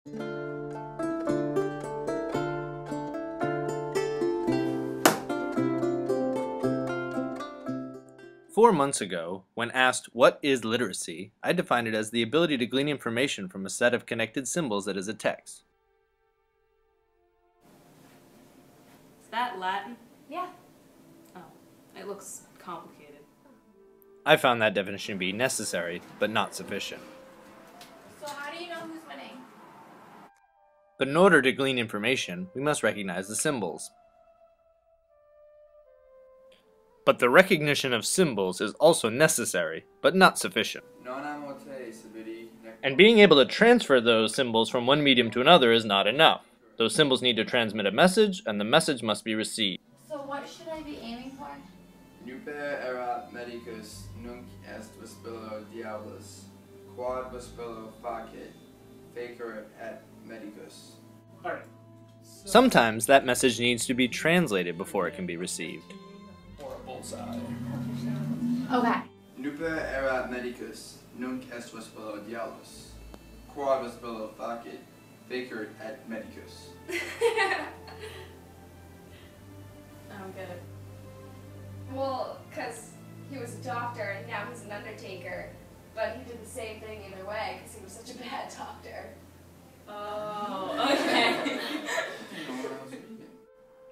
4 months ago, when asked what is literacy, I defined it as the ability to glean information from a set of connected symbols that is a text. Is that Latin? Yeah. Oh, it looks complicated. I found that definition to be necessary, but not sufficient. So how do you know who's winning? But in order to glean information, we must recognize the symbols. But the recognition of symbols is also necessary, but not sufficient. And being able to transfer those symbols from one medium to another is not enough. Those symbols need to transmit a message, and the message must be received. So what should I be aiming for? Nuper erat medicus nunc est vespillo diabolus, quod vespillo facit, fecere et medicus. Alright. Sometimes that message needs to be translated before it can be received. Or a bullseye. Okay. Nuper erat medicus nunc est vespillo diabolus, quod vespillo facit, fecere et medicus. I don't get it. Well, because he was a doctor and now he's an undertaker, but he did the same thing either way because he was such a bad doctor. Oh, okay.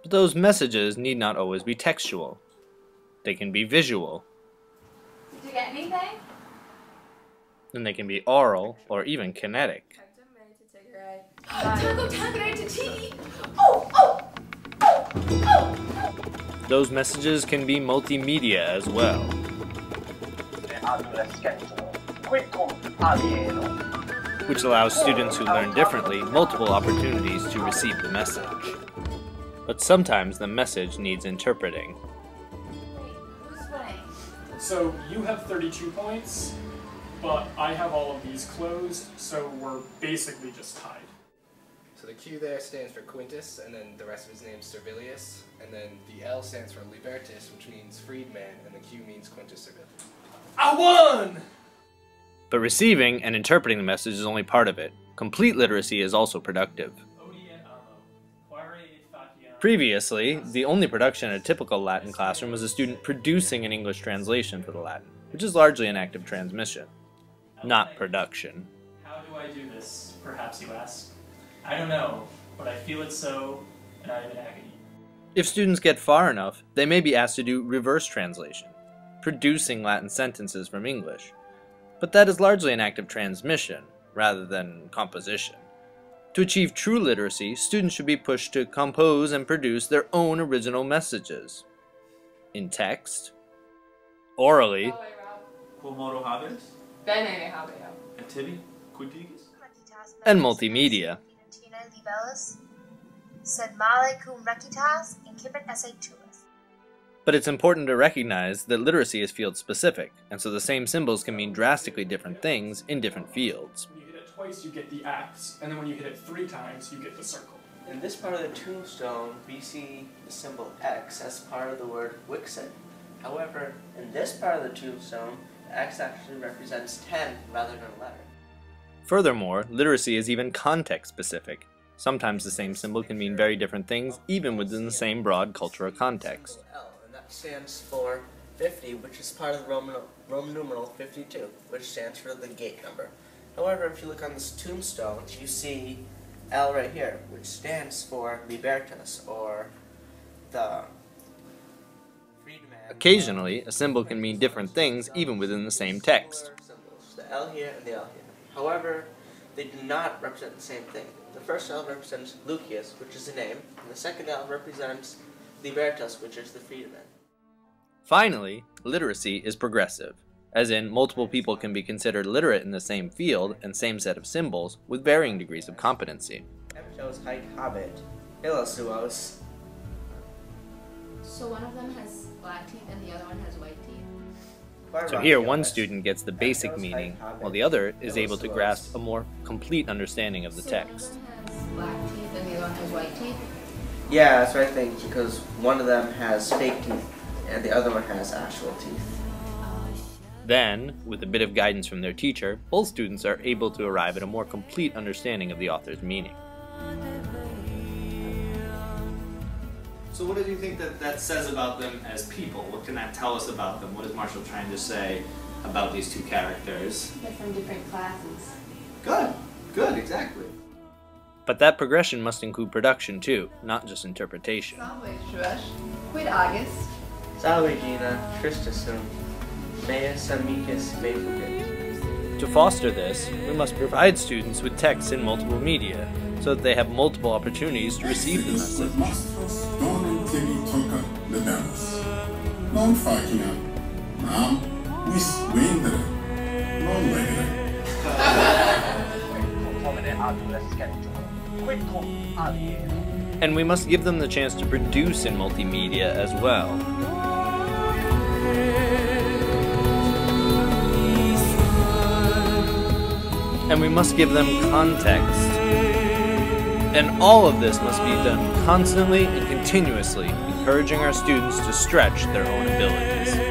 But those messages need not always be textual. They can be visual, Did you get anything? and they can be oral or even kinetic. Tango Tango to tea! Oh, oh! Oh, oh! Those messages can be multimedia as well. Which allows students who learn differently multiple opportunities to receive the message. But sometimes the message needs interpreting. Wait, who's winning? So you have 32 points, but I have all of these closed, so we're basically just tied. So the Q there stands for Quintus, and then the rest of his name is Servilius, and then the L stands for Libertus, which means freedman, and the Q means Quintus Servilius. I won! But receiving and interpreting the message is only part of it. Complete literacy is also productive. Previously, the only production in a typical Latin classroom was a student producing an English translation for the Latin, which is largely an act of transmission, not production. How do I do this, perhaps you ask? I don't know, but I feel it so, and I'm in agony. If students get far enough, they may be asked to do reverse translation, producing Latin sentences from English. But that is largely an act of transmission, rather than composition. To achieve true literacy, students should be pushed to compose and produce their own original messages. In text, orally, Quomodo habes? Bene habeo. Et tibi? Quiddigus? and multimedia. Sed male cum recitas incipit esse tuus. But it's important to recognize that literacy is field-specific, and so the same symbols can mean drastically different things in different fields. When you hit it twice, you get the X, and then when you hit it 3 times, you get the circle. In this part of the tombstone, we see the symbol X as part of the word Wixit. However, in this part of the tombstone, the X actually represents 10 rather than a letter. Furthermore, literacy is even context-specific. Sometimes the same symbol can mean very different things, even within the same broad cultural context. L, and that stands for 50, which is part of the Roman numeral 52, which stands for the gate number. However, if you look on this tombstone, you see L right here, which stands for Libertas, or the freedman. Occasionally, a symbol can mean different things even within the same text. The L here and the L here. However, they do not represent the same thing. The first L represents Lucius, which is a name, and the second L represents Libertas, which is the freedman. Finally, literacy is progressive, as in multiple people can be considered literate in the same field and same set of symbols with varying degrees of competency. Emptos haec habet, illasuos. So one of them has black teeth and the other one has white teeth? So here one student gets the basic meaning, while the other is able to grasp a more complete understanding of the text. So one of them has black teeth and the other one has white teeth? Yeah, that's what I think, because one of them has fake teeth and the other one has actual teeth. Then, with a bit of guidance from their teacher, both students are able to arrive at a more complete understanding of the author's meaning. So what do you think that says about them as people? What can that tell us about them? What is Marshall trying to say about these two characters? They're from different classes. Good, exactly. But that progression must include production too, not just interpretation. Salve, Josh. Quid agis? Salve, Gina. Tristasum. Meus amicus me fugit. To foster this, we must provide students with texts in multiple media, so that they have multiple opportunities to receive the message. And we must give them the chance to produce in multimedia as well. And we must give them context. And all of this must be done constantly and continuously, encouraging our students to stretch their own abilities.